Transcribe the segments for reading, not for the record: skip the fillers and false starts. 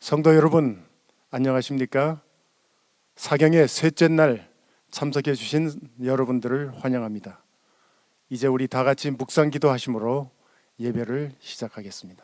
성도 여러분, 안녕하십니까? 사경의 셋째 날 참석해 주신 여러분들을 환영합니다. 이제 우리 다 같이 묵상 기도하심으로 예배를 시작하겠습니다.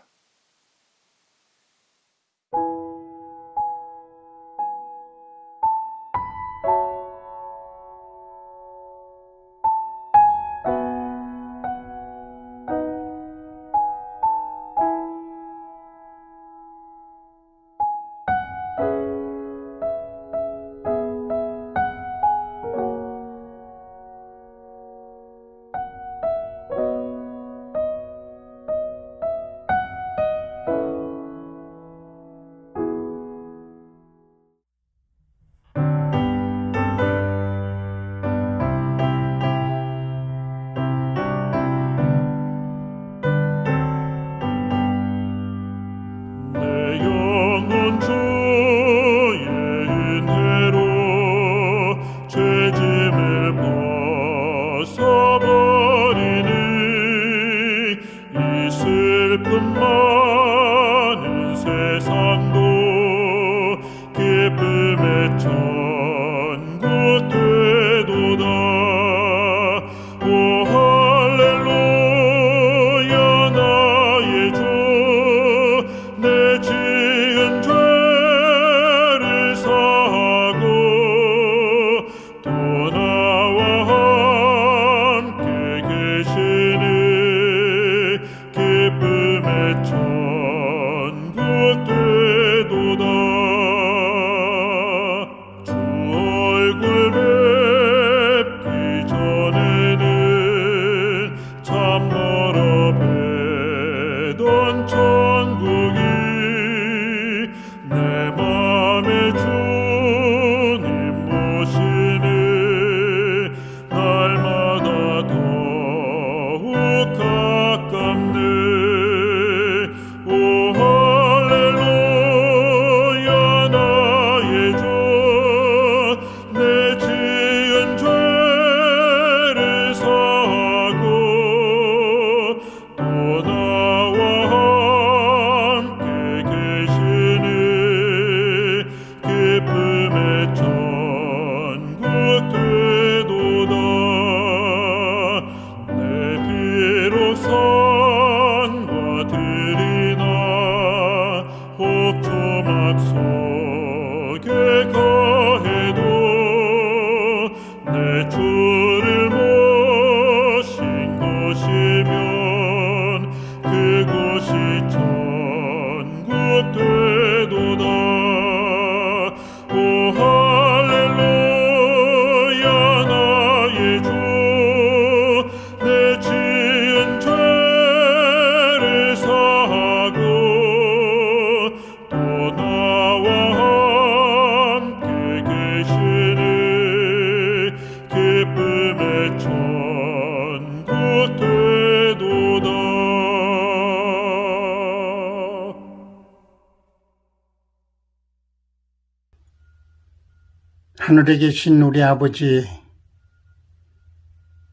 하늘에 계신 우리 아버지,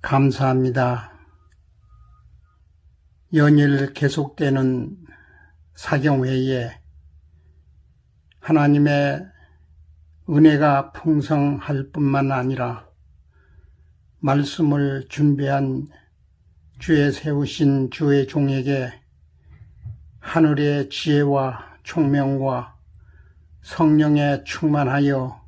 감사합니다. 연일 계속되는 사경회의에 하나님의 은혜가 풍성할 뿐만 아니라 말씀을 준비한 주의 세우신 주의 종에게 하늘의 지혜와 총명과 성령에 충만하여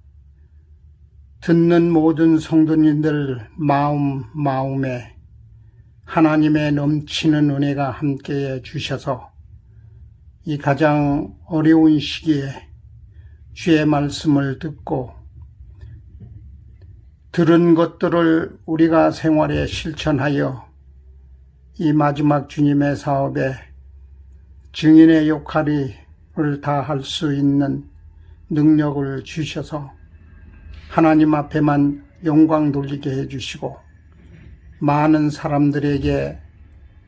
듣는 모든 성도님들 마음에 하나님의 넘치는 은혜가 함께해 주셔서 이 가장 어려운 시기에 주의 말씀을 듣고 들은 것들을 우리가 생활에 실천하여 이 마지막 주님의 사업에 증인의 역할을 다할 수 있는 능력을 주셔서 하나님 앞에만 영광 돌리게 해주시고 많은 사람들에게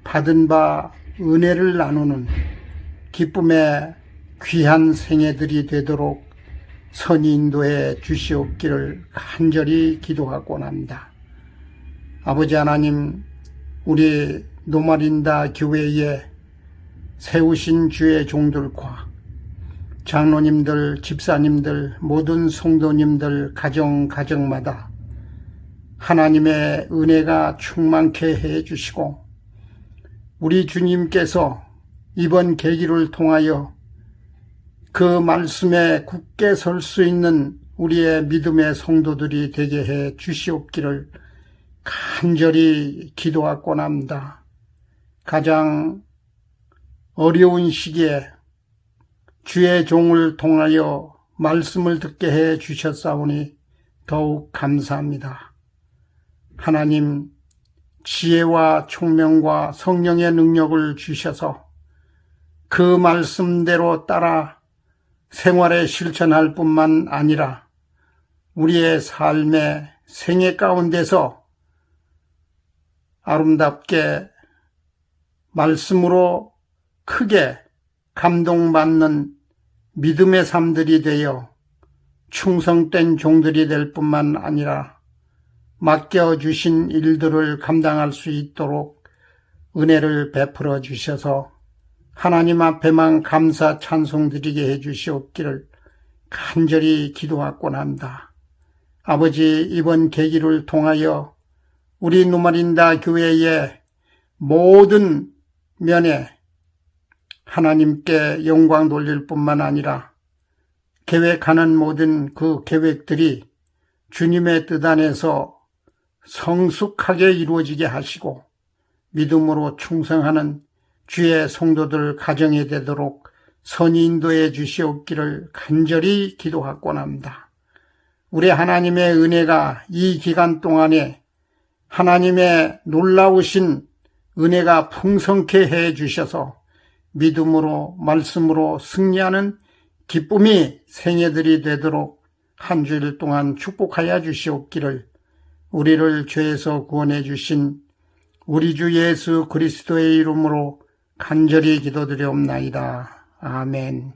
받은 바 은혜를 나누는 기쁨의 귀한 생애들이 되도록 선히 인도해 주시옵기를 간절히 기도하곤 합니다. 아버지 하나님, 우리 노마린다 교회에 세우신 주의 종들과 장로님들, 집사님들, 모든 성도님들 가정마다 하나님의 은혜가 충만케 해 주시고 우리 주님께서 이번 계기를 통하여 그 말씀에 굳게 설 수 있는 우리의 믿음의 성도들이 되게 해 주시옵기를 간절히 기도하곤 합니다. 가장 어려운 시기에 주의 종을 통하여 말씀을 듣게 해 주셨사오니 더욱 감사합니다. 하나님, 지혜와 총명과 성령의 능력을 주셔서 그 말씀대로 따라 생활에 실천할 뿐만 아니라 우리의 삶의 생애 가운데서 아름답게 말씀으로 크게 감동받는 믿음의 삶들이 되어 충성된 종들이 될 뿐만 아니라 맡겨주신 일들을 감당할 수 있도록 은혜를 베풀어 주셔서 하나님 앞에만 감사 찬송드리게 해 주시옵기를 간절히 기도하곤 합니다. 아버지, 이번 계기를 통하여 우리 누마린다 교회의 모든 면에 하나님께 영광 돌릴 뿐만 아니라 계획하는 모든 그 계획들이 주님의 뜻 안에서 성숙하게 이루어지게 하시고 믿음으로 충성하는 주의 성도들 가정이 되도록 선히 인도해 주시옵기를 간절히 기도하곤 합니다. 우리 하나님의 은혜가 이 기간 동안에 하나님의 놀라우신 은혜가 풍성케 해 주셔서 믿음으로 말씀으로 승리하는 기쁨이 생애들이 되도록 한 주일 동안 축복하여 주시옵기를 우리를 죄에서 구원해 주신 우리 주 예수 그리스도의 이름으로 간절히 기도드리옵나이다. 아멘.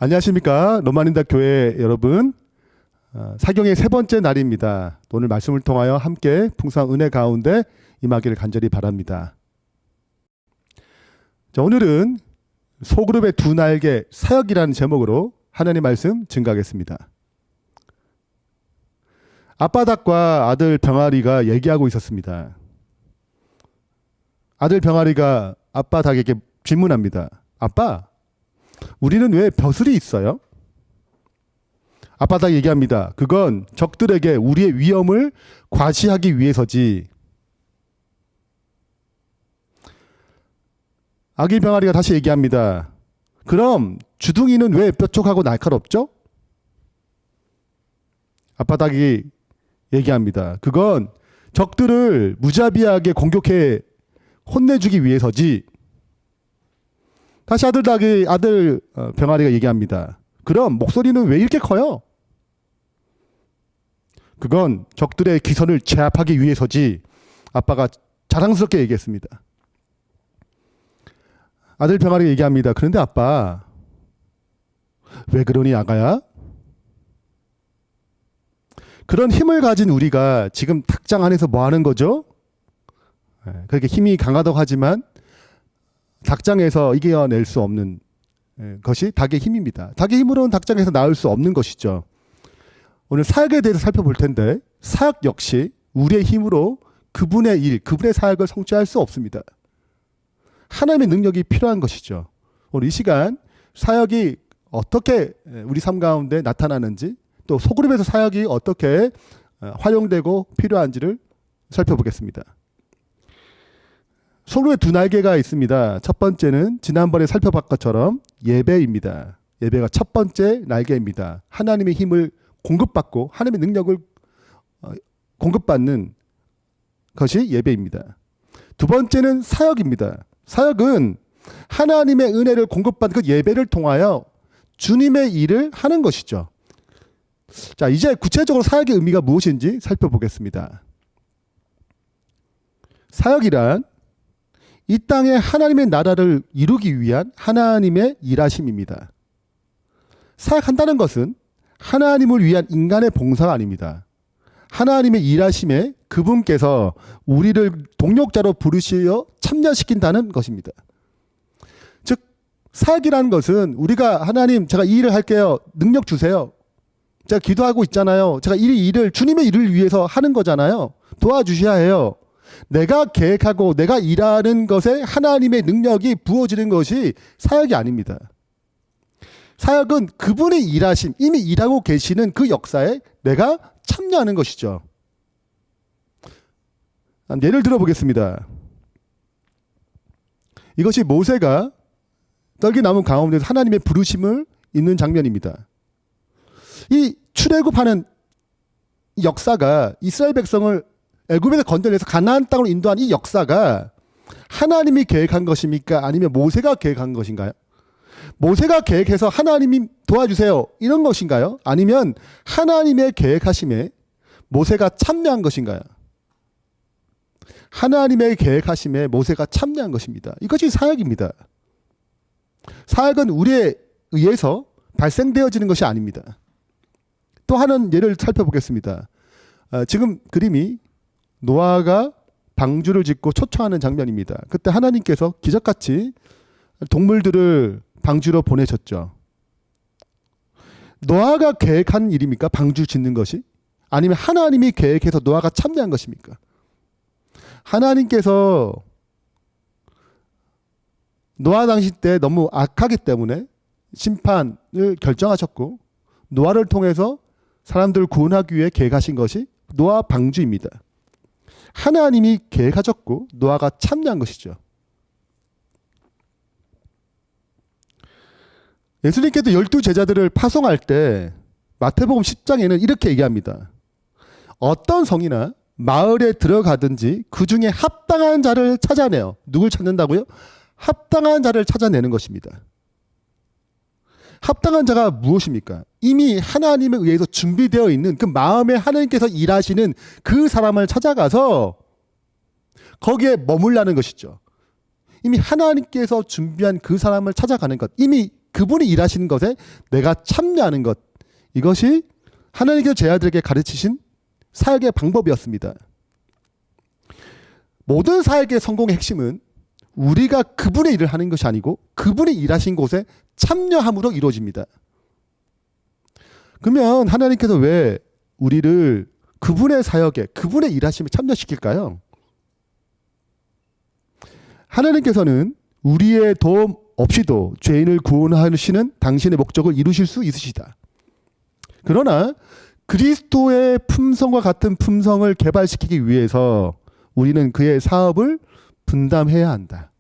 안녕하십니까. 로마닌다 교회 여러분. 사경의 세 번째 날입니다. 오늘 말씀을 통하여 함께 풍성한 은혜 가운데 임하기를 간절히 바랍니다. 자, 오늘은 소그룹의 두 날개 사역이라는 제목으로 하나님 말씀 증가하겠습니다. 아빠 닭과 아들 병아리가 얘기하고 있었습니다. 아들 병아리가 아빠 닭에게 질문합니다. 아빠, 우리는 왜 벼슬이 있어요? 아빠 닭 얘기합니다. 그건 적들에게 우리의 위험을 과시하기 위해서지. 아기 병아리가 다시 얘기합니다. 그럼 주둥이는 왜 뾰족하고 날카롭죠? 아빠 닭이 얘기합니다. 그건 적들을 무자비하게 공격해 혼내주기 위해서지. 다시 아들 병아리가 얘기합니다. 그럼 목소리는 왜 이렇게 커요? 그건 적들의 기선을 제압하기 위해서지. 아빠가 자랑스럽게 얘기했습니다. 아들 병아리가 얘기합니다. 그런데 아빠, 왜 그러니 아가야? 그런 힘을 가진 우리가 지금 닭장 안에서 뭐 하는 거죠? 그렇게 힘이 강하다고 하지만 닭장에서 이겨낼 수 없는 것이 닭의 힘입니다. 닭의 힘으로는 닭장에서 나올 수 없는 것이죠. 오늘 사역에 대해서 살펴볼 텐데 사역 역시 우리의 힘으로 그분의 일, 그분의 사역을 성취할 수 없습니다. 하나님의 능력이 필요한 것이죠. 오늘 이 시간 사역이 어떻게 우리 삶 가운데 나타나는지, 또 소그룹에서 사역이 어떻게 활용되고 필요한지를 살펴보겠습니다. 소그룹에 두 날개가 있습니다. 첫 번째는 지난번에 살펴봤 것처럼 예배입니다. 예배가 첫 번째 날개입니다. 하나님의 힘을 공급받고 하나님의 능력을 공급받는 것이 예배입니다. 두 번째는 사역입니다. 사역은 하나님의 은혜를 공급받은 그 예배를 통하여 주님의 일을 하는 것이죠. 자, 이제 구체적으로 사역의 의미가 무엇인지 살펴보겠습니다. 사역이란 이 땅에 하나님의 나라를 이루기 위한 하나님의 일하심입니다. 사역한다는 것은 하나님을 위한 인간의 봉사가 아닙니다. 하나님의 일하심에 그분께서 우리를 동력자로 부르시어 참여시킨다는 것입니다. 즉, 사역이라는 것은 우리가 하나님, 제가 이 일을 할게요. 능력 주세요. 제가 기도하고 있잖아요. 제가 이 일을 주님의 일을 위해서 하는 거잖아요. 도와주셔야 해요. 내가 계획하고 내가 일하는 것에 하나님의 능력이 부어지는 것이 사역이 아닙니다. 사역은 그분의 일하심, 이미 일하고 계시는 그 역사에 내가 참여하는 것이죠. 예를 들어보겠습니다. 이것이 모세가 떨기나무 가운데서 하나님의 부르심을 있는 장면입니다. 이 출애굽하는 역사가 이스라엘 백성을 애굽에서 건져내서 가나안 땅으로 인도한 이 역사가 하나님이 계획한 것입니까? 아니면 모세가 계획한 것인가요? 모세가 계획해서 하나님이 도와주세요 이런 것인가요? 아니면 하나님의 계획하심에 모세가 참여한 것인가요? 하나님의 계획하심에 모세가 참여한 것입니다. 이것이 사역입니다. 사역은 우리에 의해서 발생되어지는 것이 아닙니다. 또 하나는 예를 살펴보겠습니다. 지금 그림이 노아가 방주를 짓고 초청하는 장면입니다. 그때 하나님께서 기적같이 동물들을 방주로 보내셨죠. 노아가 계획한 일입니까? 방주 짓는 것이? 아니면 하나님이 계획해서 노아가 참여한 것입니까? 하나님께서 노아 당시 때 너무 악하기 때문에 심판을 결정하셨고 노아를 통해서 사람들을 구원하기 위해 계획하신 것이 노아 방주입니다. 하나님이 계획하셨고 노아가 참여한 것이죠. 예수님께서 12제자들을 파송할 때 마태복음 10장에는 이렇게 얘기합니다. 어떤 성이나 마을에 들어가든지 그 중에 합당한 자를 찾아내요. 누굴 찾는다고요? 합당한 자를 찾아내는 것입니다. 합당한 자가 무엇입니까? 이미 하나님에 의해서 준비되어 있는 그 마음에 하나님께서 일하시는 그 사람을 찾아가서 거기에 머물라는 것이죠. 이미 하나님께서 준비한 그 사람을 찾아가는 것, 이미 그분이 일하시는 것에 내가 참여하는 것, 이것이 하나님께서 제 아들에게 가르치신 사역의 방법이었습니다. 모든 사역의 성공의 핵심은 우리가 그분의 일을 하는 것이 아니고 그분이 일하신 곳에 참여함으로 이루어집니다. 그러면 하나님께서 왜 우리를 그분의 사역에, 그분의 일하심에 참여시킬까요? 하나님께서는 우리의 도움 없이도 죄인을 구원하시는 당신의 목적을 이루실 수 있으시다. 그러나 그리스도의 품성과 같은 품성을 개발시키기 위해서 우리는 그의 사업을 분담해야 한다.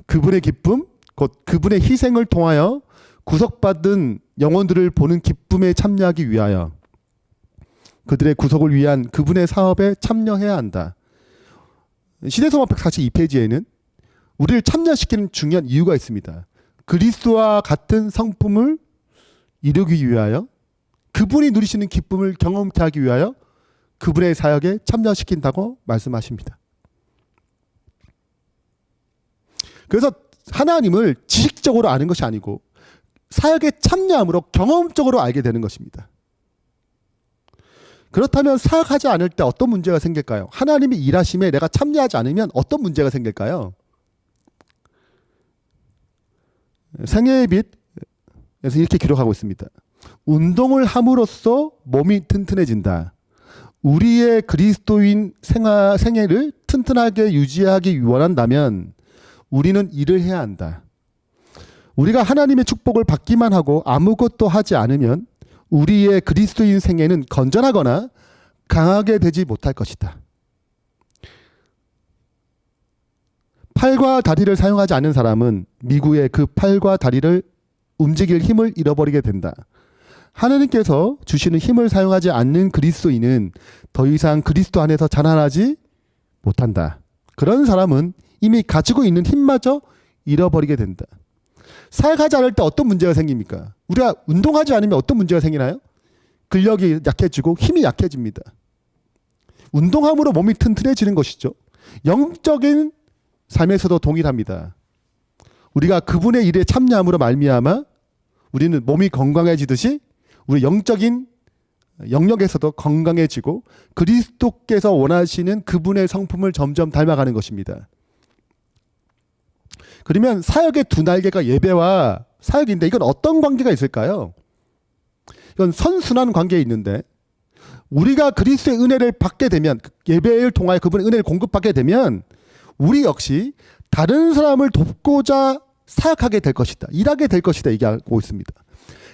그분의 기쁨, 곧 그분의 희생을 통하여 구속받은 영혼들을 보는 기쁨에 참여하기 위하여 그들의 구속을 위한 그분의 사업에 참여해야 한다. 시대서만 142페이지에는 우리를 참여시키는 중요한 이유가 있습니다. 그리스도와 같은 성품을 이루기 위하여 그분이 누리시는 기쁨을 경험케 하기 위하여 그분의 사역에 참여시킨다고 말씀하십니다. 그래서 하나님을 지식적으로 아는 것이 아니고 사역에 참여함으로 경험적으로 알게 되는 것입니다. 그렇다면 사역하지 않을 때 어떤 문제가 생길까요? 하나님이 일하심에 내가 참여하지 않으면 어떤 문제가 생길까요? 생애의 빛에서 이렇게 기록하고 있습니다. 운동을 함으로써 몸이 튼튼해진다. 우리의 그리스도인 생애를 튼튼하게 유지하기 원한다면 우리는 일을 해야 한다. 우리가 하나님의 축복을 받기만 하고 아무것도 하지 않으면 우리의 그리스도인 생애는 건전하거나 강하게 되지 못할 것이다. 팔과 다리를 사용하지 않는 사람은 미국의 그 팔과 다리를 움직일 힘을 잃어버리게 된다. 하나님께서 주시는 힘을 사용하지 않는 그리스도인은 더 이상 그리스도 안에서 자라나지 못한다. 그런 사람은 이미 가지고 있는 힘마저 잃어버리게 된다. 사역하지 않을 때 어떤 문제가 생깁니까? 우리가 운동하지 않으면 어떤 문제가 생기나요? 근력이 약해지고 힘이 약해집니다. 운동함으로 몸이 튼튼해지는 것이죠. 영적인 삶에서도 동일합니다. 우리가 그분의 일에 참여함으로 말미암아 우리는 몸이 건강해지듯이 우리 영적인 영역에서도 건강해지고 그리스도께서 원하시는 그분의 성품을 점점 닮아가는 것입니다. 그러면 사역의 두 날개가 예배와 사역인데 이건 어떤 관계가 있을까요? 이건 선순환 관계에 있는데 우리가 그리스도의 은혜를 받게 되면 예배를 통하여 그분의 은혜를 공급받게 되면 우리 역시 다른 사람을 돕고자 사역하게 될 것이다. 일하게 될 것이다. 얘기하고 있습니다.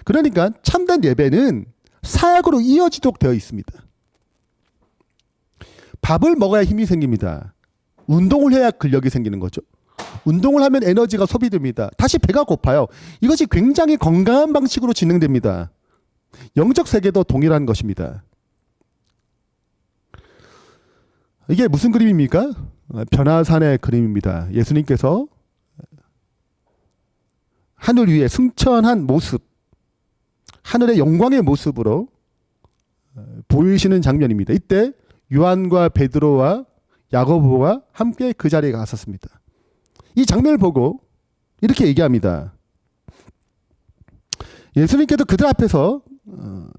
그러니까 참된 예배는 사역으로 이어지도록 되어 있습니다. 밥을 먹어야 힘이 생깁니다. 운동을 해야 근력이 생기는 거죠. 운동을 하면 에너지가 소비됩니다. 다시 배가 고파요. 이것이 굉장히 건강한 방식으로 진행됩니다. 영적 세계도 동일한 것입니다. 이게 무슨 그림입니까? 변화산의 그림입니다. 예수님께서 하늘 위에 승천한 모습, 하늘의 영광의 모습으로 보이시는 장면입니다. 이때 요한과 베드로와 야고보와 함께 그 자리에 갔었습니다. 이 장면을 보고 이렇게 얘기합니다. 예수님께서 그들 앞에서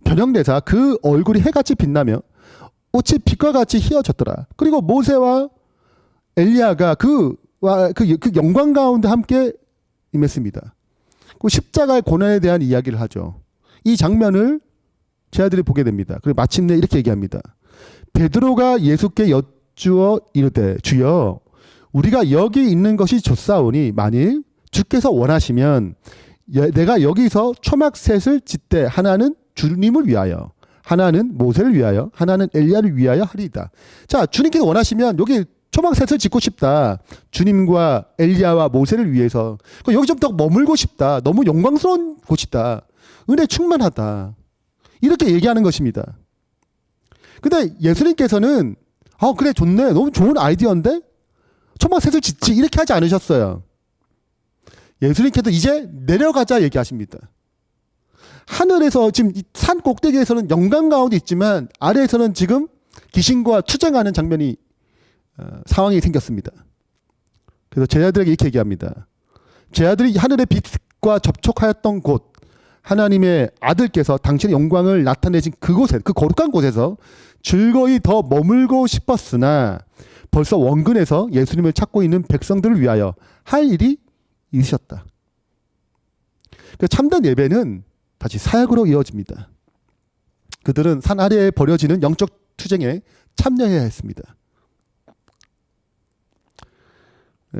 변형되사 그 얼굴이 해같이 빛나며 옷이 빛과 같이 휘어졌더라. 그리고 모세와 엘리야가 그 영광 가운데 함께 임했습니다. 그 십자가의 고난에 대한 이야기를 하죠. 이 장면을 제 아들이 보게 됩니다. 그리고 마침내 이렇게 얘기합니다. 베드로가 예수께 여쭈어 이르되 주여 우리가 여기 있는 것이 좋사오니 만일 주께서 원하시면 내가 여기서 초막셋을 짓되 하나는 주님을 위하여 하나는 모세를 위하여 하나는 엘리야를 위하여 하리이다. 자, 주님께서 원하시면 여기 초막셋을 짓고 싶다. 주님과 엘리야와 모세를 위해서 여기 좀 더 머물고 싶다. 너무 영광스러운 곳이다. 은혜 충만하다. 이렇게 얘기하는 것입니다. 근데 예수님께서는 그래 좋네. 너무 좋은 아이디어인데 초막셋을 짓지 이렇게 하지 않으셨어요. 예수님께서 이제 내려가자 얘기하십니다. 하늘에서 지금 산 꼭대기에서는 영광 가운데 있지만 아래에서는 지금 귀신과 투쟁하는 장면이 상황이 생겼습니다. 그래서 제 아들에게 이렇게 얘기합니다. 제 아들이 하늘의 빛 빛과 접촉하였던 곳, 하나님의 아들께서 당신의 영광을 나타내신 그곳에, 그 거룩한 곳에서 즐거이 더 머물고 싶었으나 벌써 원근에서 예수님을 찾고 있는 백성들을 위하여 할 일이 있으셨다. 참된 예배는 다시 사역으로 이어집니다. 그들은 산 아래에 벌여지는 영적 투쟁에 참여해야 했습니다.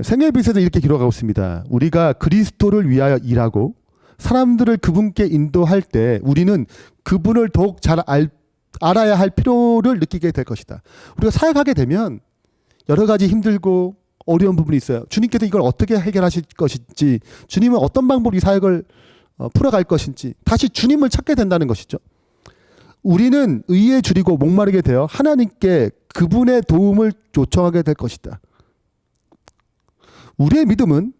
생애빛에서 이렇게 기록하고 있습니다. 우리가 그리스도를 위하여 일하고 사람들을 그분께 인도할 때 우리는 그분을 더욱 잘 알아야 할 필요를 느끼게 될 것이다. 우리가 사역하게 되면 여러 가지 힘들고 어려운 부분이 있어요. 주님께서 이걸 어떻게 해결하실 것인지, 주님은 어떤 방법으로 이 사역을 풀어갈 것인지 다시 주님을 찾게 된다는 것이죠. 우리는 의에 줄이고 목마르게 되어 하나님께 그분의 도움을 요청하게 될 것이다. 우리의 믿음은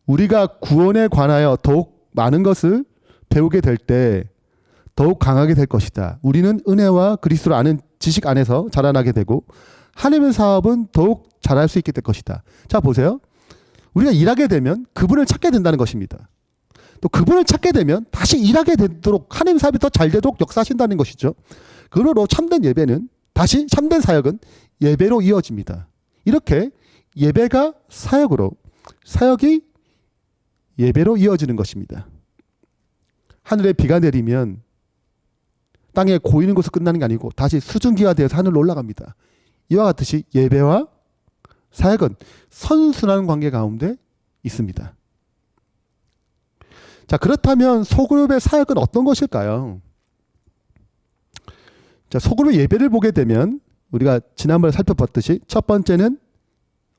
우리가 구원에 관하여 더욱 많은 것을 배우게 될 때 더욱 강하게 될 것이다. 우리는 은혜와 그리스도를 아는 지식 안에서 자라나게 되고 하나님의 사업은 더욱 잘할 수 있게 될 것이다. 자, 보세요. 우리가 일하게 되면 그분을 찾게 된다는 것입니다. 또 그분을 찾게 되면 다시 일하게 되도록 하나님 사업이 더 잘 되도록 역사하신다는 것이죠. 그러므로 참된 예배는, 다시 참된 사역은 예배로 이어집니다. 이렇게 예배가 사역으로, 사역이 예배로 이어지는 것입니다. 하늘에 비가 내리면 땅에 고이는 곳으로 끝나는 게 아니고 다시 수증기가 되어서 하늘로 올라갑니다. 이와 같듯이 예배와 사역은 선순환 관계 가운데 있습니다. 자, 그렇다면 소그룹의 사역은 어떤 것일까요? 자, 소그룹의 예배를 보게 되면 우리가 지난번에 살펴봤듯이 첫 번째는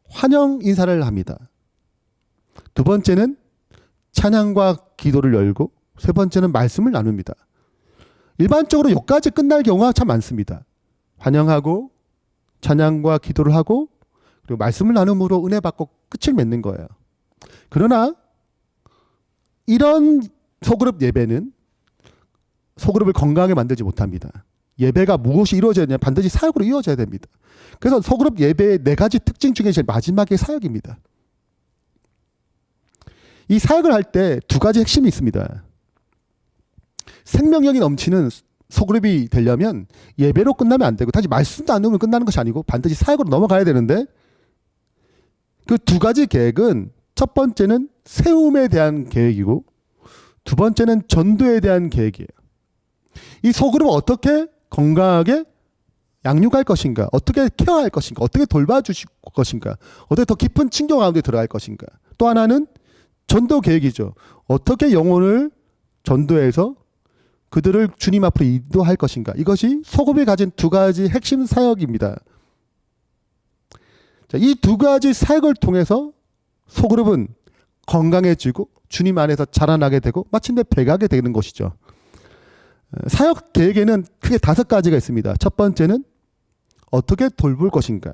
환영 인사를 합니다. 두 번째는 찬양과 기도를 열고, 세 번째는 말씀을 나눕니다. 일반적으로 여기까지 끝날 경우가 참 많습니다. 환영하고 찬양과 기도를 하고 그리고 말씀을 나눔으로 은혜 받고 끝을 맺는 거예요. 그러나 이런 소그룹 예배는 소그룹을 건강하게 만들지 못합니다. 예배가 무엇이 이루어져야 되냐? 반드시 사역으로 이루어져야 됩니다. 그래서 소그룹 예배의 네 가지 특징 중에 제일 마지막이 사역입니다. 이 사역을 할 때 두 가지 핵심이 있습니다. 생명력이 넘치는 소그룹이 되려면 예배로 끝나면 안 되고 다시 말씀 나누면 끝나는 것이 아니고 반드시 사역으로 넘어가야 되는데, 그 두 가지 계획은 첫 번째는 세움에 대한 계획이고 두 번째는 전도에 대한 계획이에요. 이 소그룹을 어떻게 건강하게 양육할 것인가, 어떻게 케어할 것인가, 어떻게 돌봐주실 것인가, 어떻게 더 깊은 친교 가운데 들어갈 것인가. 또 하나는 전도 계획이죠. 어떻게 영혼을 전도해서 그들을 주님 앞으로 인도할 것인가. 이것이 소그룹이 가진 두 가지 핵심 사역입니다. 이 두 가지 사역을 통해서 소그룹은 건강해지고 주님 안에서 자라나게 되고 마침내 배가게 되는 것이죠. 사역 계획에는 크게 5가지가 있습니다. 첫 번째는 어떻게 돌볼 것인가.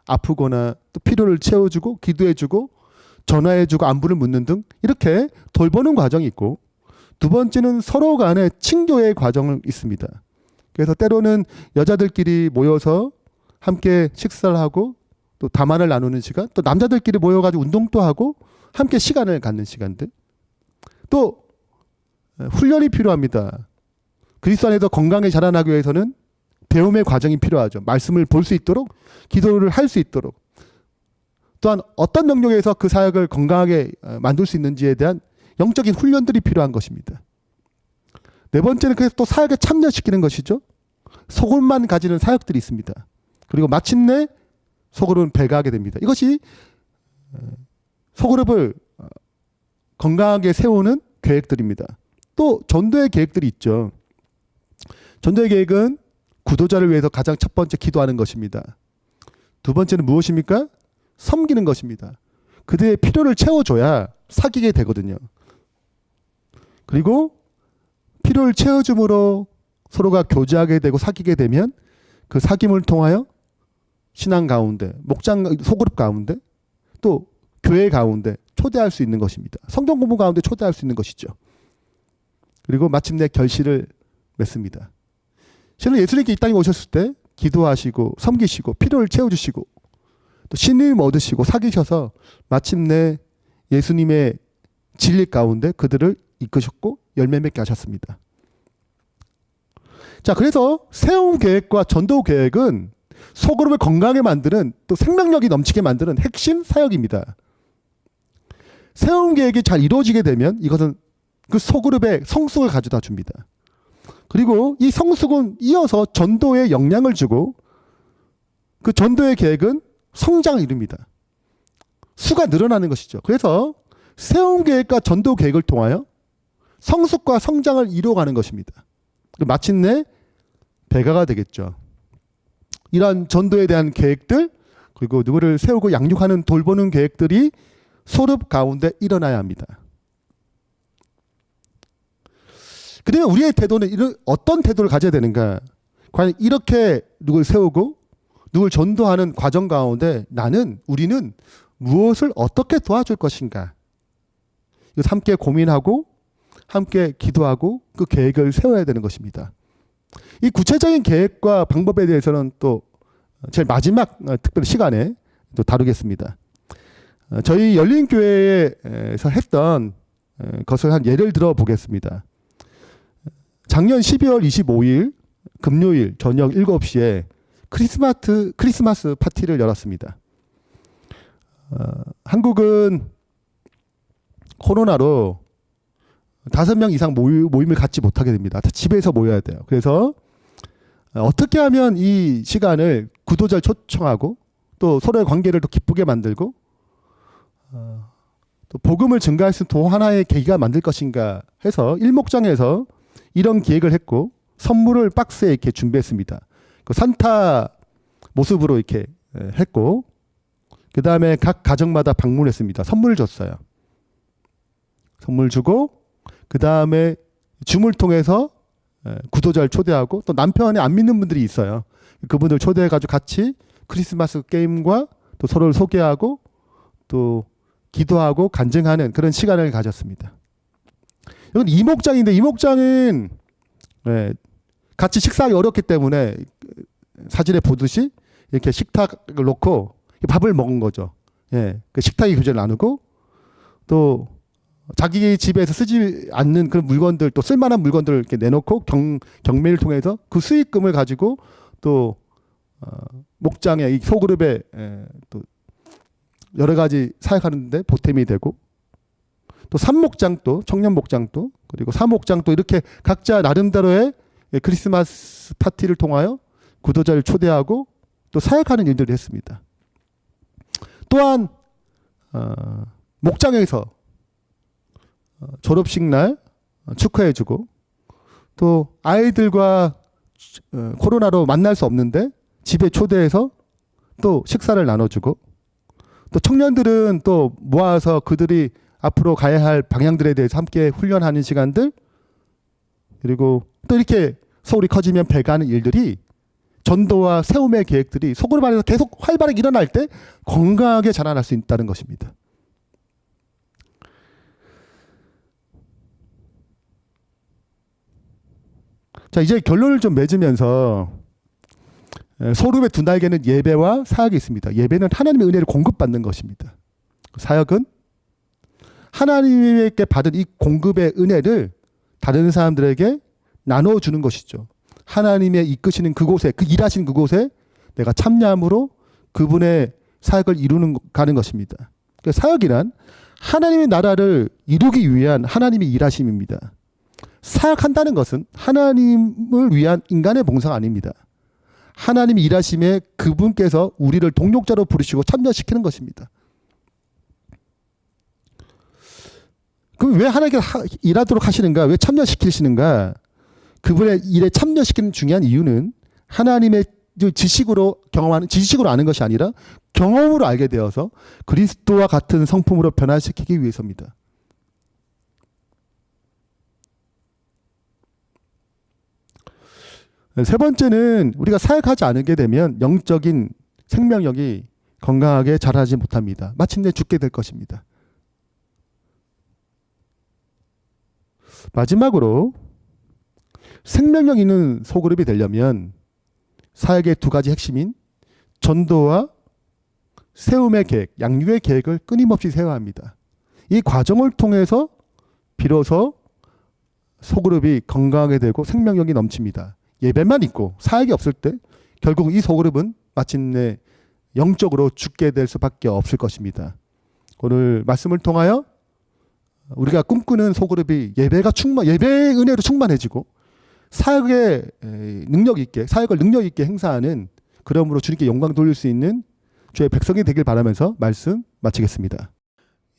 아프거나 또 필요를 채워주고 기도해주고 전화해주고 안부를 묻는 등 이렇게 돌보는 과정이 있고, 두 번째는 서로 간의 친교의 과정이 있습니다. 그래서 때로는 여자들끼리 모여서 함께 식사를 하고 또 담화를 나누는 시간, 또 남자들끼리 모여가지고 운동도 하고 함께 시간을 갖는 시간들, 또 훈련이 필요합니다. 그리스도 안에서 건강히 자라나기 위해서는 배움의 과정이 필요하죠. 말씀을 볼 수 있도록, 기도를 할 수 있도록, 또한 어떤 영역에서 그 사역을 건강하게 만들 수 있는지에 대한 영적인 훈련들이 필요한 것입니다. 네 번째는 그래서 또 사역에 참여시키는 것이죠. 소그룹만 가지는 사역들이 있습니다. 그리고 마침내 소그룹은 배가하게 됩니다. 이것이 소그룹을 건강하게 세우는 계획들입니다. 또 전도의 계획들이 있죠. 전도의 계획은 구도자를 위해서 가장 첫 번째 기도하는 것입니다. 두 번째는 무엇입니까? 섬기는 것입니다. 그들의 필요를 채워줘야 사귀게 되거든요. 그리고 필요를 채워줌으로 서로가 교제하게 되고 사귀게 되면 그 사귐을 통하여 신앙 가운데, 목장 소그룹 가운데, 또 교회 가운데 초대할 수 있는 것입니다. 성경 공부 가운데 초대할 수 있는 것이죠. 그리고 마침내 결실을 맺습니다. 실은 예수님께 이 땅에 오셨을 때 기도하시고 섬기시고 필요를 채워주시고 또 신임 얻으시고 사귀셔서 마침내 예수님의 진리 가운데 그들을 이끄셨고 열매 맺게 하셨습니다. 자, 그래서 세움 계획과 전도 계획은 소그룹을 건강하게 만드는 또 생명력이 넘치게 만드는 핵심 사역입니다. 세움 계획이 잘 이루어지게 되면 이것은 그 소그룹의 성숙을 가져다 줍니다. 그리고 이 성숙은 이어서 전도에 영향을 주고 그 전도의 계획은 성장을 이룹니다. 수가 늘어나는 것이죠. 그래서 세움 계획과 전도 계획을 통하여 성숙과 성장을 이루어가는 것입니다. 마침내 배가가 되겠죠. 이러한 전도에 대한 계획들 그리고 누구를 세우고 양육하는 돌보는 계획들이 소룹 가운데 일어나야 합니다. 그러면 우리의 태도는 어떤 태도를 가져야 되는가? 과연 이렇게 누굴 세우고 누굴 전도하는 과정 가운데 우리는 무엇을 어떻게 도와줄 것인가? 이것을 함께 고민하고 함께 기도하고 그 계획을 세워야 되는 것입니다. 이 구체적인 계획과 방법에 대해서는 또 제일 마지막 특별 시간에 또 다루겠습니다. 저희 열린교회에서 했던 것을 한 예를 들어 보겠습니다. 작년 12월 25일 금요일 저녁 7시에 크리스마스 파티를 열었습니다. 한국은 코로나로 5명 이상 모임을 갖지 못하게 됩니다. 집에서 모여야 돼요. 그래서 어떻게 하면 이 시간을 구도자를 초청하고 또 서로의 관계를 더 기쁘게 만들고 또 복음을 증가할 수 있는 또 하나의 계기가 만들 것인가 해서 일목장에서 이런 기획을 했고 선물을 박스에 이렇게 준비했습니다. 그 산타 모습으로 이렇게 했고 그 다음에 각 가정마다 방문했습니다. 선물을 줬어요. 선물 주고 그 다음에 줌을 통해서 구도자를 초대하고 또 남편이 안 믿는 분들이 있어요. 그분들 초대해가지고 같이 크리스마스 게임과 또 서로를 소개하고 또 기도하고 간증하는 그런 시간을 가졌습니다. 이건 이목장인데 이목장은 같이 식사하기 어렵기 때문에 사진에 보듯이 이렇게 식탁을 놓고 밥을 먹은 거죠. 그 식탁의 교제를 나누고 또 자기 집에서 쓰지 않는 그런 물건들 또 쓸만한 물건들을 이렇게 내놓고 경매를 통해서 그 수익금을 가지고 또 목장에 이 소그룹에 또 여러 가지 사역하는데 보탬이 되고 또 산목장도 청년 목장도 그리고 사목장도 이렇게 각자 나름대로의 크리스마스 파티를 통하여 구도자를 초대하고 또 사역하는 일들을 했습니다. 또한 목장에서 졸업식 날 축하해주고 또 아이들과 코로나로 만날 수 없는데 집에 초대해서 또 식사를 나눠주고 또 청년들은 또 모아서 그들이 앞으로 가야 할 방향들에 대해서 함께 훈련하는 시간들 그리고 또 이렇게 소울이 커지면 배가는 일들이 전도와 세움의 계획들이 소그룹 안에서 계속 활발하게 일어날 때 건강하게 자라날 수 있다는 것입니다. 자, 이제 결론을 좀 맺으면서 소름의 두 날개는 예배와 사역이 있습니다. 예배는 하나님의 은혜를 공급받는 것입니다. 사역은 하나님께 받은 이 공급의 은혜를 다른 사람들에게 나눠주는 것이죠. 하나님의 이끄시는 그곳에 그 일하신 그곳에 내가 참여함으로 그분의 사역을 가는 것입니다. 그러니까 사역이란 하나님의 나라를 이루기 위한 하나님의 일하심입니다. 사역한다는 것은 하나님을 위한 인간의 봉사가 아닙니다. 하나님의 일하심에 그분께서 우리를 동력자로 부르시고 참여시키는 것입니다. 그럼 왜 하나님께서 일하도록 하시는가? 왜 참여시키시는가? 그분의 일에 참여시키는 중요한 이유는 하나님의 지식으로 아는 것이 아니라 경험으로 알게 되어서 그리스도와 같은 성품으로 변화시키기 위해서입니다. 세 번째는 우리가 사역하지 않게 되면 영적인 생명력이 건강하게 자라지 못합니다. 마침내 죽게 될 것입니다. 마지막으로 생명력 있는 소그룹이 되려면 사역의 두 가지 핵심인 전도와 세움의 계획, 양육의 계획을 끊임없이 세워야 합니다. 이 과정을 통해서 비로소 소그룹이 건강하게 되고 생명력이 넘칩니다. 예배만 있고 사역이 없을 때 결국 이 소그룹은 마침내 영적으로 죽게 될 수밖에 없을 것입니다. 오늘 말씀을 통하여 우리가 꿈꾸는 소그룹이 예배의 은혜로 충만해지고 사역의 능력 있게, 사역을 능력 있게 행사하는, 그러므로 주님께 영광 돌릴 수 있는 주의 백성이 되길 바라면서 말씀 마치겠습니다.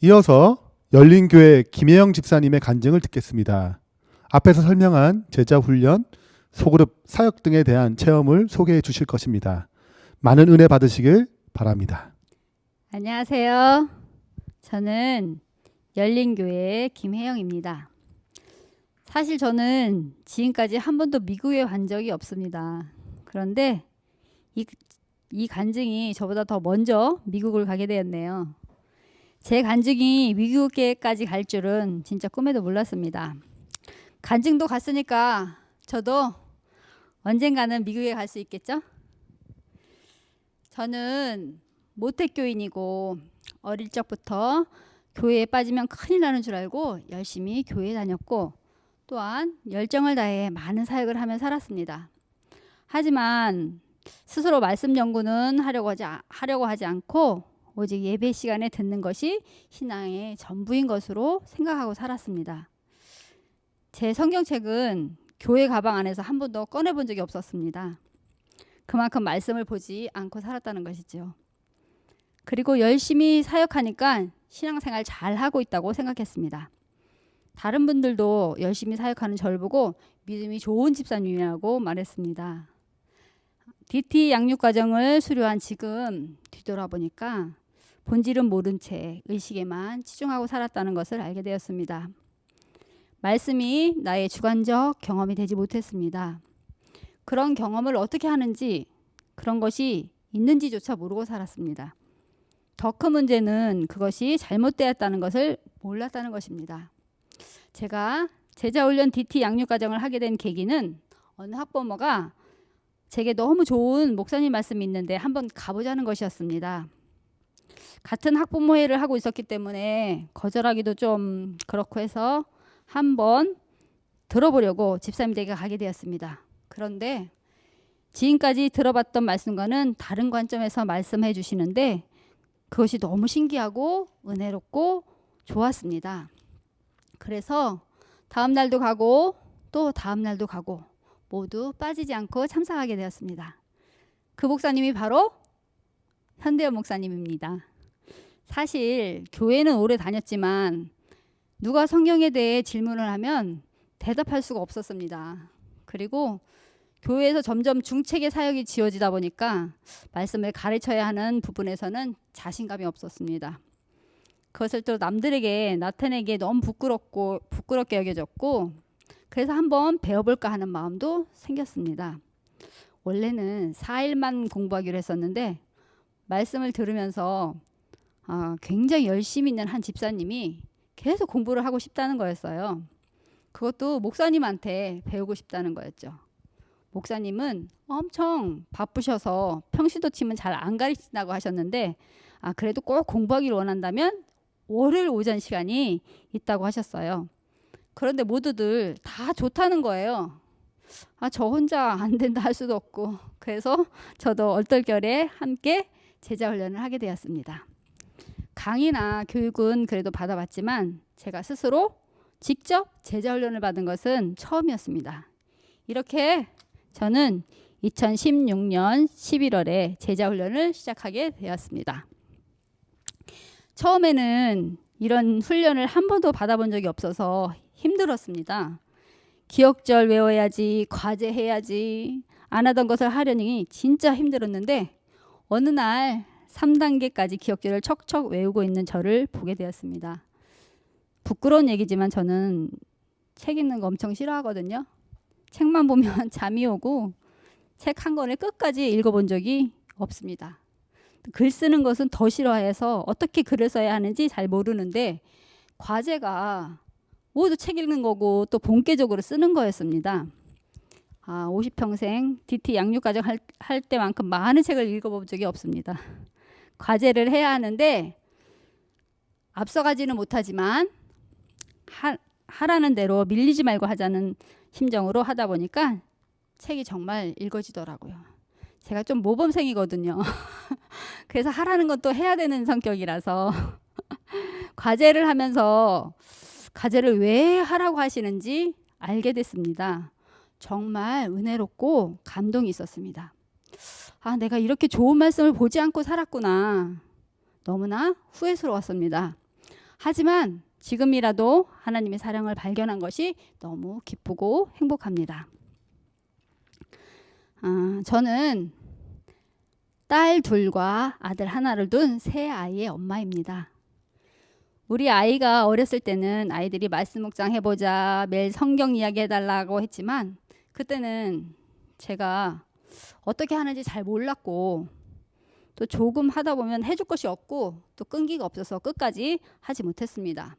이어서 열린교회 김혜영 집사님의 간증을 듣겠습니다. 앞에서 설명한 제자훈련, 소그룹 사역 등에 대한 체험을 소개해 주실 것입니다. 많은 은혜 받으시길 바랍니다. 안녕하세요. 저는 열린교회의 김혜영입니다. 사실 저는 지금까지 한 번도 미국에 간 적이 없습니다. 그런데 이 간증이 저보다 더 먼저 미국을 가게 되었네요. 제 간증이 미국에까지 갈 줄은 진짜 꿈에도 몰랐습니다. 간증도 갔으니까 저도 언젠가는 미국에 갈 수 있겠죠? 저는 모태교인이고 어릴 적부터 교회에 빠지면 큰일 나는 줄 알고 열심히 교회에 다녔고 또한 열정을 다해 많은 사역을 하며 살았습니다. 하지만 스스로 말씀 연구는 하려고 하지 않고 오직 예배 시간에 듣는 것이 신앙의 전부인 것으로 생각하고 살았습니다. 제 성경책은 교회 가방 안에서 한 번도 꺼내본 적이 없었습니다. 그만큼 말씀을 보지 않고 살았다는 것이죠. 그리고 열심히 사역하니까 신앙생활 잘하고 있다고 생각했습니다. 다른 분들도 열심히 사역하는 저를 보고 믿음이 좋은 집사님이라고 말했습니다. DT 양육과정을 수료한 지금 뒤돌아보니까 본질은 모른 채 의식에만 치중하고 살았다는 것을 알게 되었습니다. 말씀이 나의 주관적 경험이 되지 못했습니다. 그런 경험을 어떻게 하는지, 그런 것이 있는지조차 모르고 살았습니다. 더 큰 문제는 그것이 잘못되었다는 것을 몰랐다는 것입니다. 제가 제자훈련 DT 양육과정을 하게 된 계기는 어느 학부모가 제게 너무 좋은 목사님 말씀이 있는데 한번 가보자는 것이었습니다. 같은 학부모회를 하고 있었기 때문에 거절하기도 좀 그렇고 해서 한번 들어보려고 집사님 댁에 가게 되었습니다. 그런데 지금까지 들어봤던 말씀과는 다른 관점에서 말씀해 주시는데 그것이 너무 신기하고 은혜롭고 좋았습니다. 그래서 다음 날도 가고 또 다음 날도 가고 모두 빠지지 않고 참석하게 되었습니다. 그 목사님이 바로 현대현 목사님입니다. 사실 교회는 오래 다녔지만 누가 성경에 대해 질문을 하면 대답할 수가 없었습니다. 그리고 교회에서 점점 중책의 사역이 지어지다 보니까 말씀을 가르쳐야 하는 부분에서는 자신감이 없었습니다. 그것을 또 남들에게 나타내기에 너무 부끄럽게 여겨졌고 그래서 한번 배워볼까 하는 마음도 생겼습니다. 원래는 4일만 공부하기로 했었는데 말씀을 들으면서 굉장히 열심히 있는 한 집사님이 계속 공부를 하고 싶다는 거였어요. 그것도 목사님한테 배우고 싶다는 거였죠. 목사님은 엄청 바쁘셔서 평시도 치면 잘 안 가르친다고 하셨는데 그래도 꼭 공부하기를 원한다면 월요일 오전 시간이 있다고 하셨어요. 그런데 모두들 다 좋다는 거예요. 저 혼자 안 된다 할 수도 없고 그래서 저도 얼떨결에 함께 제자훈련을 하게 되었습니다. 강의나 교육은 그래도 받아봤지만 제가 스스로 직접 제자훈련을 받은 것은 처음이었습니다. 이렇게 저는 2016년 11월에 제자훈련을 시작하게 되었습니다. 처음에는 이런 훈련을 한 번도 받아본 적이 없어서 힘들었습니다. 기억절 외워야지, 과제 해야지, 안 하던 것을 하려니 진짜 힘들었는데 어느 날 3단계까지 기억절을 척척 외우고 있는 저를 보게 되었습니다. 부끄러운 얘기지만 저는 책 읽는 거 엄청 싫어하거든요. 책만 보면 잠이 오고 책 한 권을 끝까지 읽어본 적이 없습니다. 글 쓰는 것은 더 싫어해서 어떻게 글을 써야 하는지 잘 모르는데 과제가 모두 책 읽는 거고 또 본격적으로 쓰는 거였습니다. 50평생 DT 양육과정 할 때만큼 많은 책을 읽어본 적이 없습니다. 과제를 해야 하는데 앞서가지는 못하지만 하라는 대로 밀리지 말고 하자는 심정으로 하다 보니까 책이 정말 읽어지더라고요. 제가 좀 모범생이거든요. 그래서 하라는 것도 해야 되는 성격이라서 과제를 하면서 과제를 왜 하라고 하시는지 알게 됐습니다. 정말 은혜롭고 감동이 있었습니다. 아, 내가 이렇게 좋은 말씀을 보지 않고 살았구나. 너무나 후회스러웠습니다. 하지만 지금이라도 하나님의 사랑을 발견한 것이 너무 기쁘고 행복합니다. 저는 딸 둘과 아들 하나를 둔 세 아이의 엄마입니다. 우리 아이가 어렸을 때는 아이들이 말씀 묵상 해보자, 매일 성경 이야기 해달라고 했지만 그때는 제가 어떻게 하는지 잘 몰랐고 또 조금 하다 보면 해줄 것이 없고 또 끈기가 없어서 끝까지 하지 못했습니다.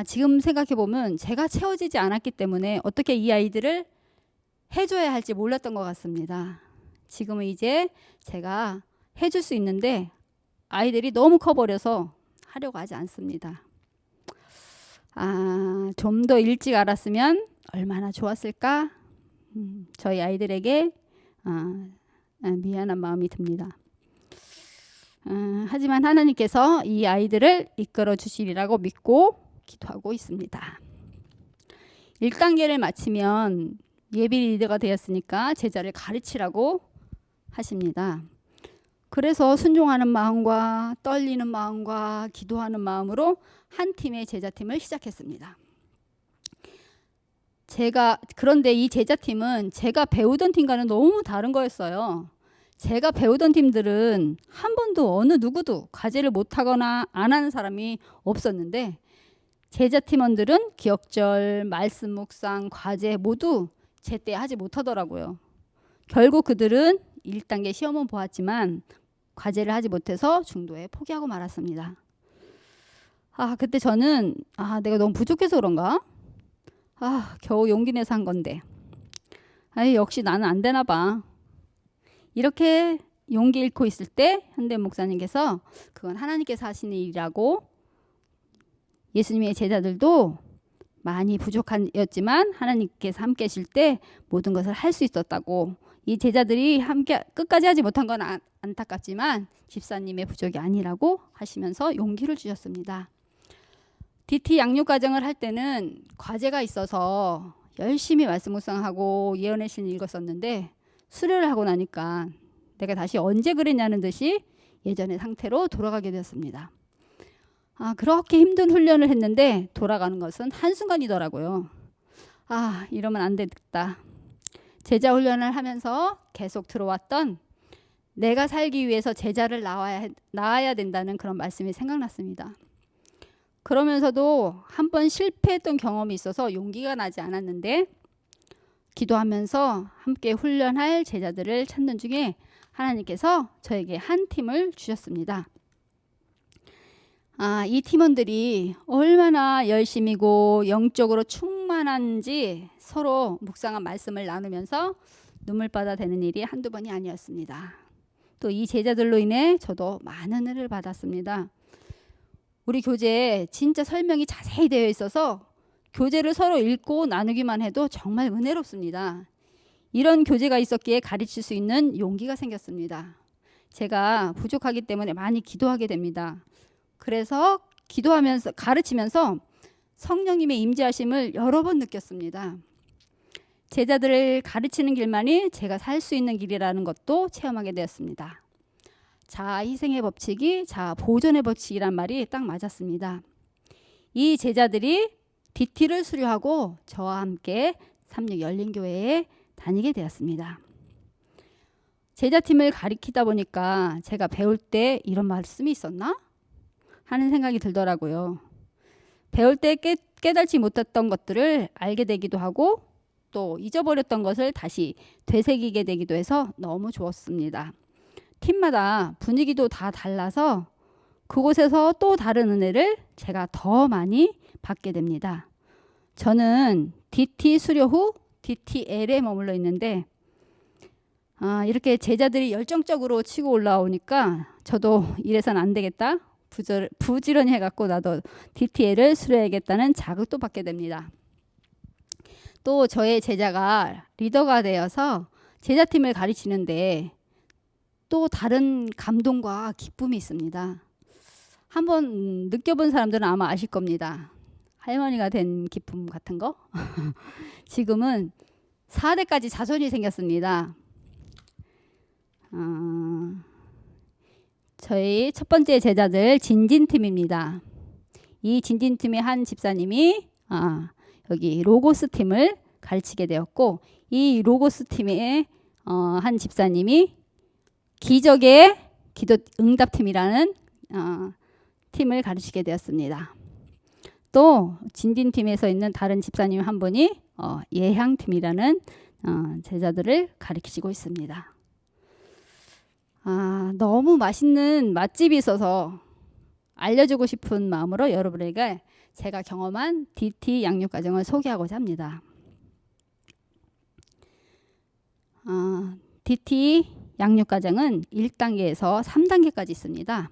지금 생각해 보면 제가 채워지지 않았기 때문에 어떻게 이 아이들을 해줘야 할지 몰랐던 것 같습니다. 지금은 이제 제가 해줄 수 있는데 아이들이 너무 커버려서 하려고 하지 않습니다. 좀 더 일찍 알았으면 얼마나 좋았을까? 저희 아이들에게 미안한 마음이 듭니다. 하지만 하나님께서 이 아이들을 이끌어 주시리라고 믿고 기도하고 있습니다. 1단계를 마치면 예비 리더가 되었으니까 제자를 가르치라고 하십니다. 그래서 순종하는 마음과 떨리는 마음과 기도하는 마음으로 한 팀의 제자팀을 시작했습니다. 그런데 이 제자팀은 제가 배우던 팀과는 너무 다른 거였어요. 제가 배우던 팀들은 한 번도 어느 누구도 과제를 못하거나 안 하는 사람이 없었는데 제자팀원들은 기억절, 말씀 묵상, 과제 모두 제때 하지 못하더라고요. 결국 그들은 1단계 시험은 보았지만 과제를 하지 못해서 중도에 포기하고 말았습니다. 그때 저는 내가 너무 부족해서 그런가? 겨우 용기 내서 한 건데. 역시 나는 안 되나 봐. 이렇게 용기 잃고 있을 때 현대 목사님께서 그건 하나님께서 하시는 일이라고 예수님의 제자들도 많이 부족하였지만 하나님께서 함께 하실 때 모든 것을 할 수 있었다고 이 제자들이 함께 끝까지 하지 못한 건 안타깝지만 집사님의 부족이 아니라고 하시면서 용기를 주셨습니다. DT 양육 과정을 할 때는 과제가 있어서 열심히 말씀 묵상하고 예언의 신 읽었었는데 수료를 하고 나니까 내가 다시 언제 그랬냐는 듯이 예전의 상태로 돌아가게 되었습니다. 그렇게 힘든 훈련을 했는데 돌아가는 것은 한순간이더라고요. 이러면 안 되겠다. 제자 훈련을 하면서 계속 들어왔던 내가 살기 위해서 제자를 낳아야 된다는 그런 말씀이 생각났습니다. 그러면서도 한 번 실패했던 경험이 있어서 용기가 나지 않았는데 기도하면서 함께 훈련할 제자들을 찾는 중에 하나님께서 저에게 한 팀을 주셨습니다. 이 팀원들이 얼마나 열심이고 영적으로 충만한지 서로 묵상한 말씀을 나누면서 눈물바다 되는 일이 한두 번이 아니었습니다. 또 이 제자들로 인해 저도 많은 은혜를 받았습니다. 우리 교재에 진짜 설명이 자세히 되어 있어서 교재를 서로 읽고 나누기만 해도 정말 은혜롭습니다. 이런 교재가 있었기에 가르칠 수 있는 용기가 생겼습니다. 제가 부족하기 때문에 많이 기도하게 됩니다. 그래서 기도하면서 가르치면서 성령님의 임재하심을 여러 번 느꼈습니다. 제자들을 가르치는 길만이 제가 살 수 있는 길이라는 것도 체험하게 되었습니다. 자아 희생의 법칙이 자아 보존의 법칙이란 말이 딱 맞았습니다. 이 제자들이 DT를 수료하고 저와 함께 36 열린교회에 다니게 되었습니다. 제자팀을 가리키다 보니까 제가 배울 때 이런 말씀이 있었나? 하는 생각이 들더라고요. 배울 때 깨달지 못했던 것들을 알게 되기도 하고 또 잊어버렸던 것을 다시 되새기게 되기도 해서 너무 좋았습니다. 팀마다 분위기도 다 달라서 그곳에서 또 다른 은혜를 제가 더 많이 받게 됩니다. 저는 DT 수료 후 DTL에 머물러 있는데 이렇게 제자들이 열정적으로 치고 올라오니까 저도 이래서는 안 되겠다. 부지런히 해갖고 나도 DTL을 수료해야겠다는 자극도 받게 됩니다. 또 저의 제자가 리더가 되어서 제자팀을 가르치는데 또 다른 감동과 기쁨이 있습니다. 한번 느껴본 사람들은 아마 아실 겁니다. 할머니가 된 기쁨 같은 거. 지금은 4대까지 자손이 생겼습니다. 저희 첫 번째 제자들 진진팀입니다. 이 진진팀의 한 집사님이 여기 로고스 팀을 가르치게 되었고, 이 로고스 팀의 한 집사님이 기적의 기도 응답팀이라는 팀을 가르치게 되었습니다. 또 진진팀에서 있는 다른 집사님 한 분이 예향팀이라는 제자들을 가르치고 있습니다. 너무 맛있는 맛집이 있어서 알려주고 싶은 마음으로 여러분에게 제가 경험한 DT 양육과정을 소개하고자 합니다. DT 양육과정은 1단계에서 3단계까지 있습니다.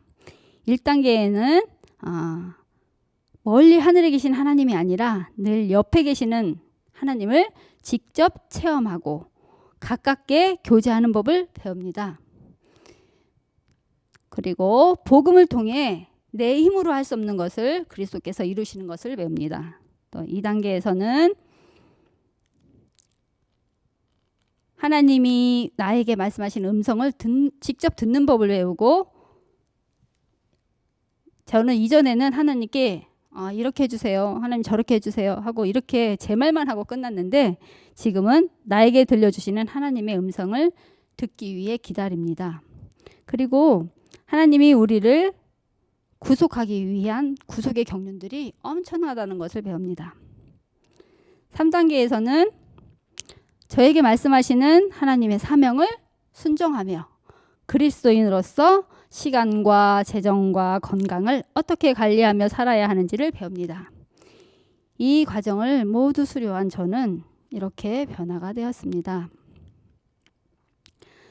1단계에는 멀리 하늘에 계신 하나님이 아니라 늘 옆에 계시는 하나님을 직접 체험하고 가깝게 교제하는 법을 배웁니다. 그리고 복음을 통해 내 힘으로 할 수 없는 것을 그리스도께서 이루시는 것을 배웁니다. 또 2단계에서는 하나님이 나에게 말씀하신 음성을 직접 듣는 법을 배우고, 저는 이전에는 하나님께 이렇게 해주세요, 하나님 저렇게 해주세요 하고 이렇게 제 말만 하고 끝났는데, 지금은 나에게 들려주시는 하나님의 음성을 듣기 위해 기다립니다. 그리고 하나님이 우리를 구속하기 위한 구속의 경륜들이 엄청나다는 것을 배웁니다. 3단계에서는 저에게 말씀하시는 하나님의 사명을 순종하며 그리스도인으로서 시간과 재정과 건강을 어떻게 관리하며 살아야 하는지를 배웁니다. 이 과정을 모두 수료한 저는 이렇게 변화가 되었습니다.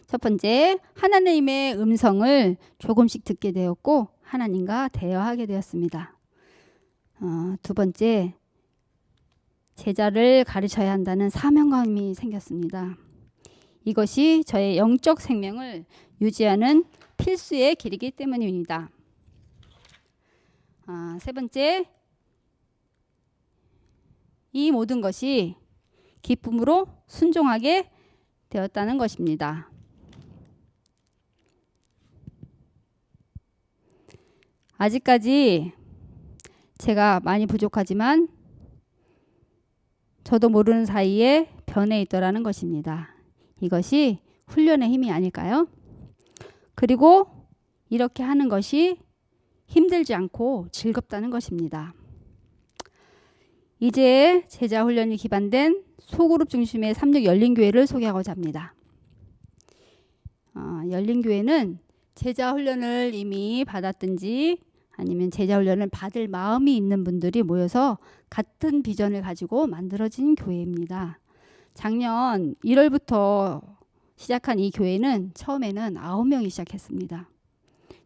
첫 번째, 하나님의 음성을 조금씩 듣게 되었고 하나님과 대화하게 되었습니다. 두 번째, 제자를 가르쳐야 한다는 사명감이 생겼습니다. 이것이 저의 영적 생명을 유지하는 필수의 길이기 때문입니다. 세 번째, 이 모든 것이 기쁨으로 순종하게 되었다는 것입니다. 아직까지 제가 많이 부족하지만 저도 모르는 사이에 변해 있더라는 것입니다. 이것이 훈련의 힘이 아닐까요? 그리고 이렇게 하는 것이 힘들지 않고 즐겁다는 것입니다. 이제 제자 훈련이 기반된 소그룹 중심의 36 열린교회를 소개하고자 합니다. 열린교회는 제자 훈련을 이미 받았든지 아니면 제자 훈련을 받을 마음이 있는 분들이 모여서 같은 비전을 가지고 만들어진 교회입니다. 작년 1월부터 시작한 이 교회는 처음에는 9명이 시작했습니다.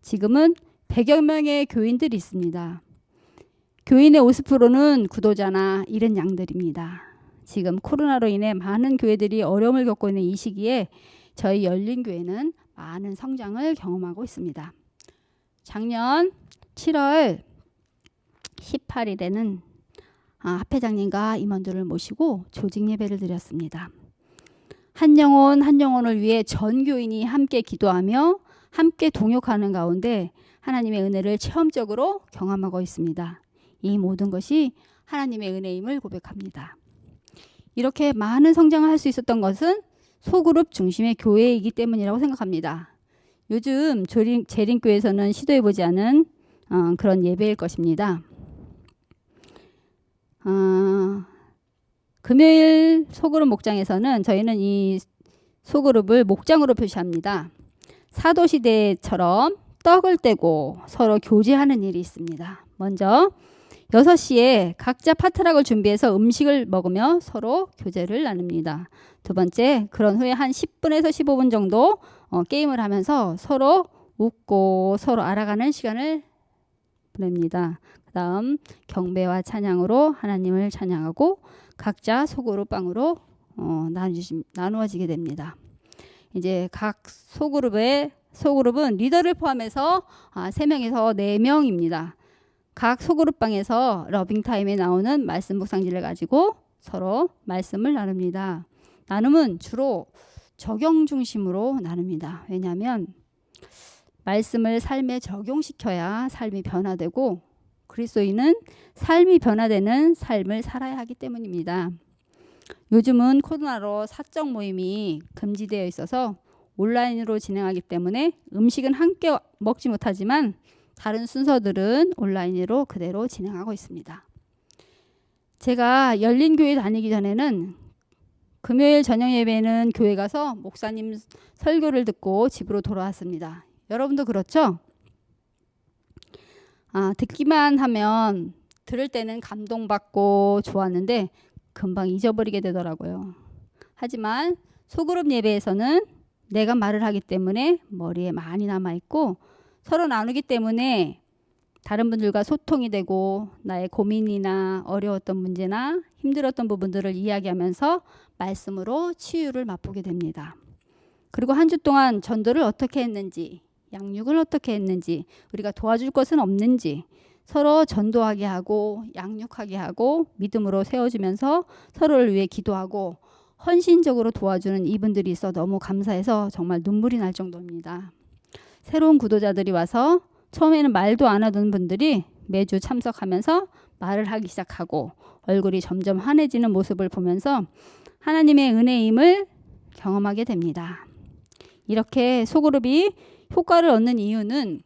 지금은 100여 명의 교인들이 있습니다. 교인의 50%는 구도자나 잃은 양들입니다. 지금 코로나로 인해 많은 교회들이 어려움을 겪고 있는 이 시기에 저희 열린교회는 많은 성장을 경험하고 있습니다. 작년 7월 18일에는 합회장님과 임원들을 모시고 조직 예배를 드렸습니다. 한 영혼을 위해 전 교인이 함께 기도하며 함께 동역하는 가운데 하나님의 은혜를 체험적으로 경험하고 있습니다. 이 모든 것이 하나님의 은혜임을 고백합니다. 이렇게 많은 성장을 할 수 있었던 것은 소그룹 중심의 교회이기 때문이라고 생각합니다. 요즘 재림교회에서는 시도해보지 않은 그런 예배일 것입니다. 금요일 소그룹 목장에서는 저희는 이 소그룹을 목장으로 표시합니다. 사도시대처럼 떡을 떼고 서로 교제하는 일이 있습니다. 먼저 6시에 각자 파트락을 준비해서 음식을 먹으며 서로 교제를 나눕니다. 두 번째, 그런 후에 한 10분에서 15분 정도 게임을 하면서 서로 웃고 서로 알아가는 시간을 보냅니다. 그 다음 경배와 찬양으로 하나님을 찬양하고 각자 소그룹방으로 나누어지게 됩니다. 이제 각 소그룹은 리더를 포함해서 3명에서 4명입니다. 각 소그룹방에서 러빙타임에 나오는 말씀 묵상지를 가지고 서로 말씀을 나눕니다. 나눔은 주로 적용 중심으로 나눕니다. 왜냐하면 말씀을 삶에 적용시켜야 삶이 변화되고 그리스도인은 삶이 변화되는 삶을 살아야 하기 때문입니다. 요즘은 코로나로 사적 모임이 금지되어 있어서 온라인으로 진행하기 때문에 음식은 함께 먹지 못하지만 다른 순서들은 온라인으로 그대로 진행하고 있습니다. 제가 열린교회 다니기 전에는 금요일 저녁 예배는 교회 가서 목사님 설교를 듣고 집으로 돌아왔습니다. 여러분도 그렇죠? 듣기만 하면 들을 때는 감동받고 좋았는데 금방 잊어버리게 되더라고요. 하지만 소그룹 예배에서는 내가 말을 하기 때문에 머리에 많이 남아있고 서로 나누기 때문에 다른 분들과 소통이 되고 나의 고민이나 어려웠던 문제나 힘들었던 부분들을 이야기하면서 말씀으로 치유를 맛보게 됩니다. 그리고 한 주 동안 전도를 어떻게 했는지, 양육을 어떻게 했는지, 우리가 도와줄 것은 없는지 서로 전도하게 하고 양육하게 하고 믿음으로 세워주면서 서로를 위해 기도하고 헌신적으로 도와주는 이분들이 있어 너무 감사해서 정말 눈물이 날 정도입니다. 새로운 구도자들이 와서 처음에는 말도 안 하던 분들이 매주 참석하면서 말을 하기 시작하고 얼굴이 점점 환해지는 모습을 보면서 하나님의 은혜임을 경험하게 됩니다. 이렇게 소그룹이 효과를 얻는 이유는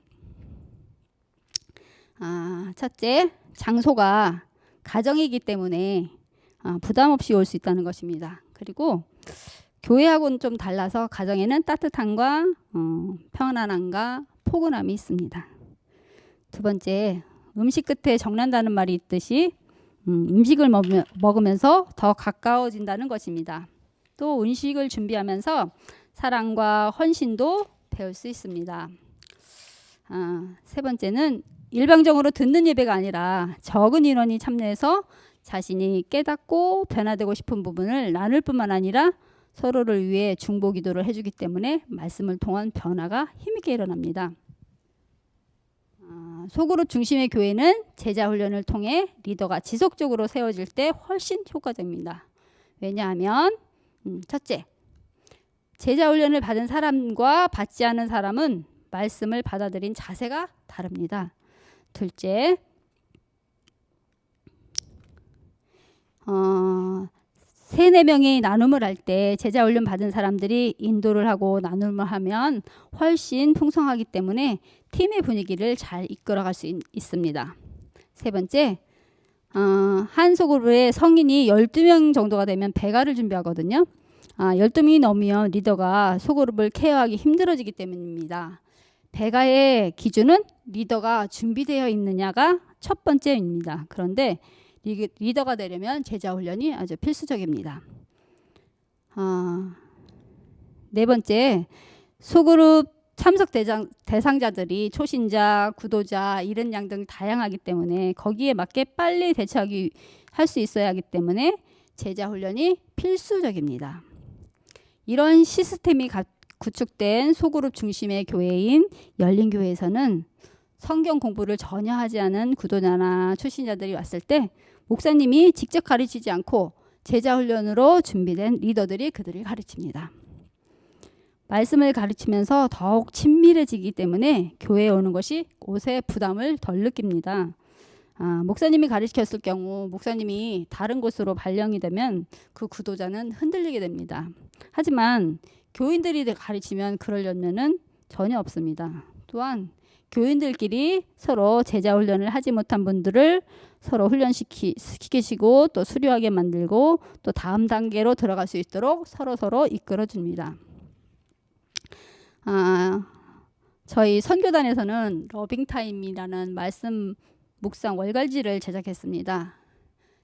첫째, 장소가 가정이기 때문에 부담 없이 올 수 있다는 것입니다. 그리고 교회하고는 좀 달라서 가정에는 따뜻함과 평안함과 포근함이 있습니다. 두 번째, 음식 끝에 정난다는 말이 있듯이 음식을 먹으면서 더 가까워진다는 것입니다. 또 음식을 준비하면서 사랑과 헌신도 배울 수 있습니다. 세 번째는 일방적으로 듣는 예배가 아니라 적은 인원이 참여해서 자신이 깨닫고 변화되고 싶은 부분을 나눌 뿐만 아니라 서로를 위해 중보 기도를 해주기 때문에 말씀을 통한 변화가 힘있게 일어납니다. 소그룹 중심의 교회는 제자 훈련을 통해 리더가 지속적으로 세워질 때 훨씬 효과적입니다. 왜냐하면 첫째, 제자 훈련을 받은 사람과 받지 않은 사람은 말씀을 받아들인 자세가 다릅니다. 둘째, 세네 명이 나눔을 할 때 제자 훈련 받은 사람들이 인도를 하고 나눔을 하면 훨씬 풍성하기 때문에 팀의 분위기를 잘 이끌어갈 수 있습니다. 세 번째, 한 소그룹에 성인이 12명 정도가 되면 배가를 준비하거든요. 12명이 넘으면 리더가 소그룹을 케어하기 힘들어지기 때문입니다. 배가의 기준은 리더가 준비되어 있느냐가 첫 번째입니다. 그런데 리더가 되려면 제자 훈련이 아주 필수적입니다. 네 번째, 소그룹 참석 대상자들이 초신자, 구도자, 이른 양 등 다양하기 때문에 거기에 맞게 빨리 대처하기 할 수 있어야 하기 때문에 제자 훈련이 필수적입니다. 이런 시스템이 구축된 소그룹 중심의 교회인 열린교회에서는 성경 공부를 전혀 하지 않은 구도자나 초신자들이 왔을 때 목사님이 직접 가르치지 않고 제자 훈련으로 준비된 리더들이 그들을 가르칩니다. 말씀을 가르치면서 더욱 친밀해지기 때문에 교회에 오는 것이 옷에 부담을 덜 느낍니다. 목사님이 가르쳤을 경우 목사님이 다른 곳으로 발령이 되면 그 구도자는 흔들리게 됩니다. 하지만 교인들이 가르치면 그럴 연면은 전혀 없습니다. 또한 교인들끼리 서로 제자 훈련을 하지 못한 분들을 서로 훈련시키시고 또 수료하게 만들고 또 다음 단계로 들어갈 수 있도록 서로 이끌어 줍니다. 저희 선교단에서는 러빙타임이라는 말씀 묵상 월갈지를 제작했습니다.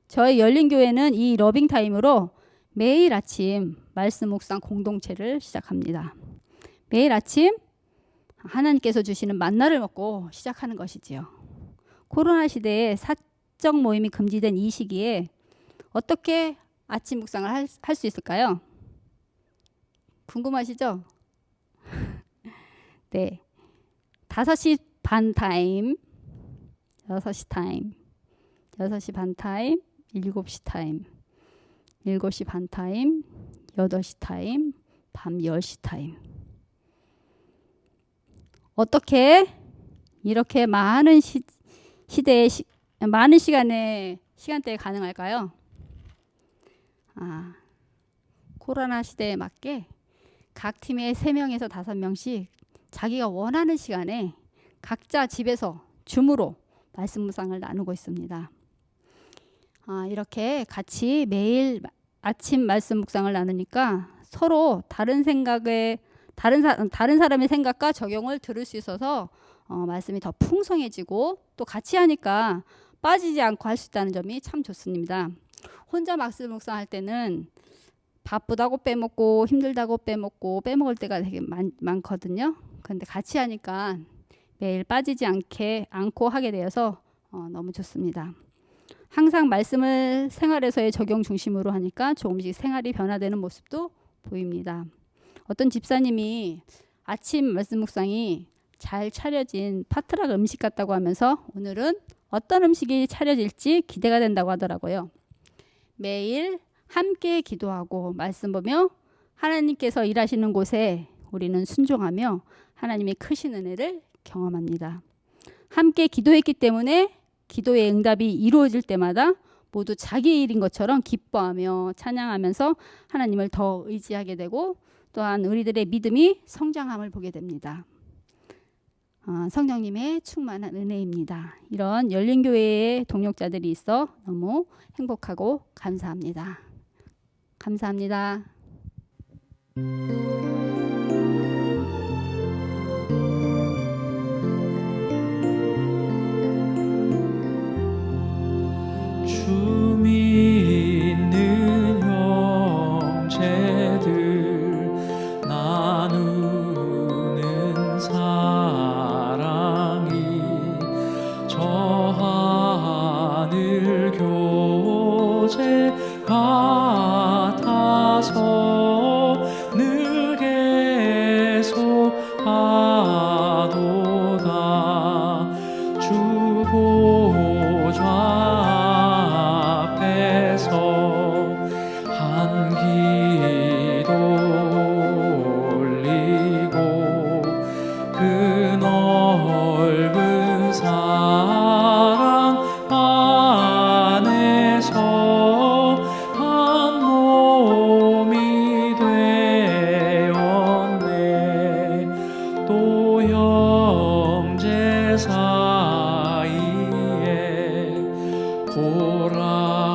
저희 열린교회는 이 러빙타임으로 매일 아침 말씀 묵상 공동체를 시작합니다. 매일 아침 하나님께서 주시는 만나를 먹고 시작하는 것이지요. 코로나 시대에 사적 모임이 금지된 이 시기에 어떻게 아침 묵상을 할 수 있을까요? 궁금하시죠? 네. 5시 반 타임, 6시 타임, 6시 반 타임, 7시 타임, 7시 반 타임, 8시 타임, 밤 10시 타임. 어떻게 이렇게 많은 시대에 많은 시간대에 가능할까요? 코로나 시대에 맞게 각 팀에 3명에서 5명씩 자기가 원하는 시간에 각자 집에서 줌으로 말씀 묵상을 나누고 있습니다. 이렇게 같이 매일 아침 말씀 묵상을 나누니까 서로 다른 사람의 생각과 적용을 들을 수 있어서 말씀이 더 풍성해지고 또 같이 하니까 빠지지 않고 할 수 있다는 점이 참 좋습니다. 혼자 말씀 묵상할 때는 바쁘다고 빼먹고 힘들다고 빼먹을 때가 되게 많거든요. 그런데 같이 하니까 매일 빠지지 않고 하게 되어서 너무 좋습니다. 항상 말씀을 생활에서의 적용 중심으로 하니까 조금씩 생활이 변화되는 모습도 보입니다. 어떤 집사님이 아침 말씀 묵상이 잘 차려진 파트락 음식 같다고 하면서 오늘은 어떤 음식이 차려질지 기대가 된다고 하더라고요. 매일 함께 기도하고 말씀 보며 하나님께서 일하시는 곳에 우리는 순종하며 하나님의 크신 은혜를 경험합니다. 함께 기도했기 때문에 기도의 응답이 이루어질 때마다 모두 자기 일인 것처럼 기뻐하며 찬양하면서 하나님을 더 의지하게 되고 또한 우리들의 믿음이 성장함을 보게 됩니다. 성령님의 충만한 은혜입니다. 이런 열린교회의 동역자들이 있어 너무 행복하고 감사합니다. 감사합니다. 주 믿는 형제들 나누는 사랑이 저 하늘 교제 같아서 늘 계속 하도다. 주 보좌 앞에서 한 기도 올리고 그 넓은 사랑 안에서 한 몸이 되었네. 또 형제 사이에 고락을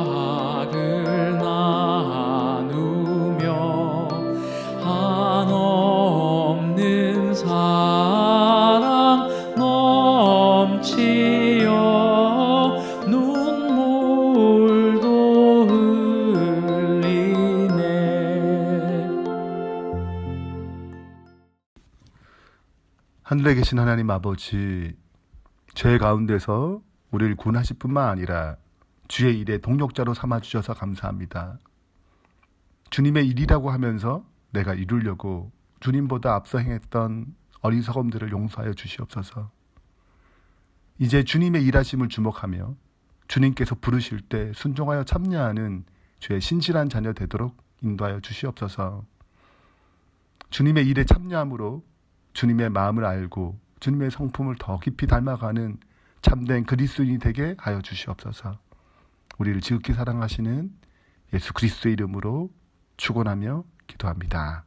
나누며 한없는 사랑 넘치어 눈물도 흘리네. 하늘에 계신 하나님 아버지, 죄 가운데서 우리를 구원하실 뿐만 아니라 주의 일에 동력자로 삼아주셔서 감사합니다. 주님의 일이라고 하면서 내가 이루려고 주님보다 앞서 행했던 어리석음들을 용서하여 주시옵소서. 이제 주님의 일하심을 주목하며 주님께서 부르실 때 순종하여 참여하는 주의 신실한 자녀 되도록 인도하여 주시옵소서. 주님의 일에 참여함으로 주님의 마음을 알고 주님의 성품을 더 깊이 닮아가는 참된 그리스도인이 되게 하여 주시옵소서. 우리를 지극히 사랑하시는 예수 그리스도의 이름으로 축원하며 기도합니다.